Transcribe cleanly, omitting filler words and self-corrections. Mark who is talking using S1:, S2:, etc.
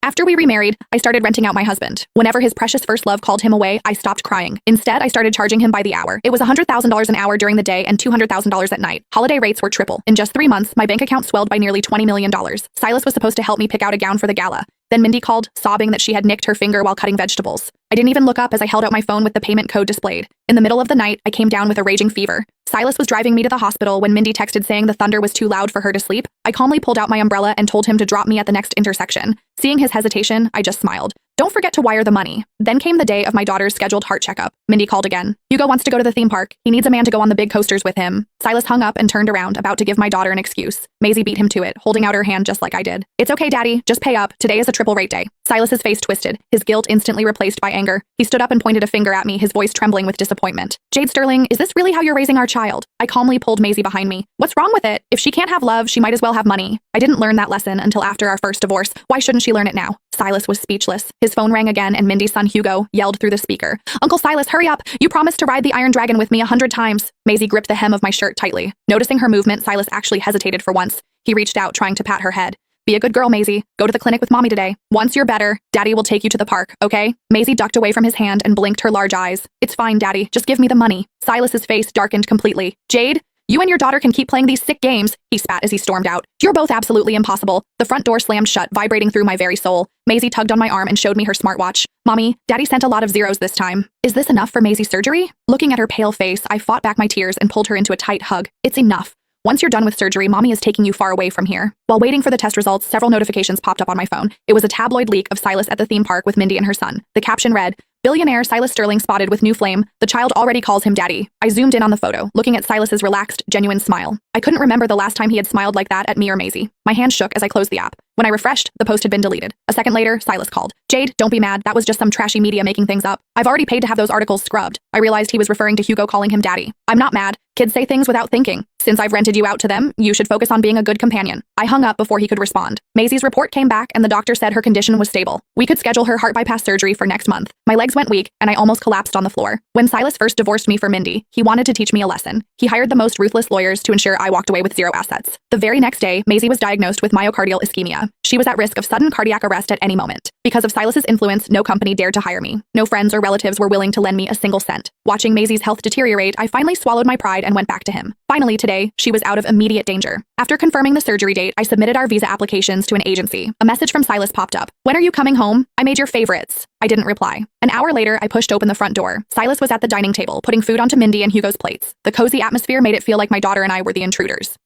S1: After we remarried, I started renting out my husband. Whenever his precious first love called him away, I stopped crying. Instead, I started charging him by the hour. It was $100,000 an hour during the day and $200,000 at night. Holiday rates were triple. In just 3 months, my bank account swelled by nearly $20 million. Silas was supposed to help me pick out a gown for the gala. Then Mindy called, sobbing that she had nicked her finger while cutting vegetables. I didn't even look up as I held out my phone with the payment code displayed. In the middle of the night, I came down with a raging fever. Silas was driving me to the hospital when Mindy texted saying the thunder was too loud for her to sleep. I calmly pulled out my umbrella and told him to drop me at the next intersection. Seeing his hesitation, I just smiled. Don't forget to wire the money. Then came the day of my daughter's scheduled heart checkup. Mindy called again. Hugo wants to go to the theme park. He needs a man to go on the big coasters with him. Silas hung up and turned around, about to give my daughter an excuse. Maisie beat him to it, holding out her hand just like I did. It's okay, Daddy. Just pay up. Today is a triple rate day. Silas's face twisted, his guilt instantly replaced by anger. He stood up and pointed a finger at me, his voice trembling with disappointment. Jade Sterling, is this really how you're raising our child? I calmly pulled Maisie behind me. What's wrong with it? If she can't have love, she might as well have money. I didn't learn that lesson until after our first divorce. Why shouldn't she learn it now? Silas was speechless. His phone rang again and Mindy's son Hugo yelled through the speaker. Uncle Silas, hurry up! You promised to ride the Iron Dragon with me 100 times. Maisie gripped the hem of my shirt tightly. Noticing her movement, Silas actually hesitated for once. He reached out, trying to pat her head. Be a good girl, Maisie. Go to the clinic with Mommy today. Once you're better, Daddy will take you to the park, okay? Maisie ducked away from his hand and blinked her large eyes. It's fine, Daddy. Just give me the money. Silas's face darkened completely. Jade? You and your daughter can keep playing these sick games, he spat as he stormed out. You're both absolutely impossible. The front door slammed shut, vibrating through my very soul. Maisie tugged on my arm and showed me her smartwatch. Mommy, Daddy sent a lot of zeros this time. Is this enough for Maisie's surgery? Looking at her pale face, I fought back my tears and pulled her into a tight hug. It's enough. Once you're done with surgery, Mommy is taking you far away from here. While waiting for the test results, several notifications popped up on my phone. It was a tabloid leak of Silas at the theme park with Mindy and her son. The caption read, "Billionaire Silas Sterling spotted with new flame. The child already calls him daddy." I zoomed in on the photo, looking at Silas's relaxed, genuine smile. I couldn't remember the last time he had smiled like that at me or Maisie. My hand shook as I closed the app. When I refreshed, the post had been deleted. A second later, Silas called. Jade, don't be mad. That was just some trashy media making things up. I've already paid to have those articles scrubbed. I realized he was referring to Hugo calling him daddy. I'm not mad. Kids say things without thinking. Since I've rented you out to them, you should focus on being a good companion. I hung up before he could respond. Maisie's report came back and the doctor said her condition was stable. We could schedule her heart bypass surgery for next month. My legs went weak and I almost collapsed on the floor. When Silas first divorced me for Mindy, he wanted to teach me a lesson. He hired the most ruthless lawyers to ensure I walked away with zero assets. The very next day, Maisie was diagnosed with myocardial ischemia. She was at risk of sudden cardiac arrest at any moment. Because of Silas's influence, no company dared to hire me. No friends or relatives were willing to lend me a single cent. Watching Maisie's health deteriorate, I finally swallowed my pride and went back to him. Finally, today, she was out of immediate danger. After confirming the surgery date, I submitted our visa applications to an agency. A message from Silas popped up. "When are you coming home? I made your favorites." I didn't reply. An hour later, I pushed open the front door. Silas was at the dining table, putting food onto Mindy and Hugo's plates. The cozy atmosphere made it feel like my daughter and I were the intruders.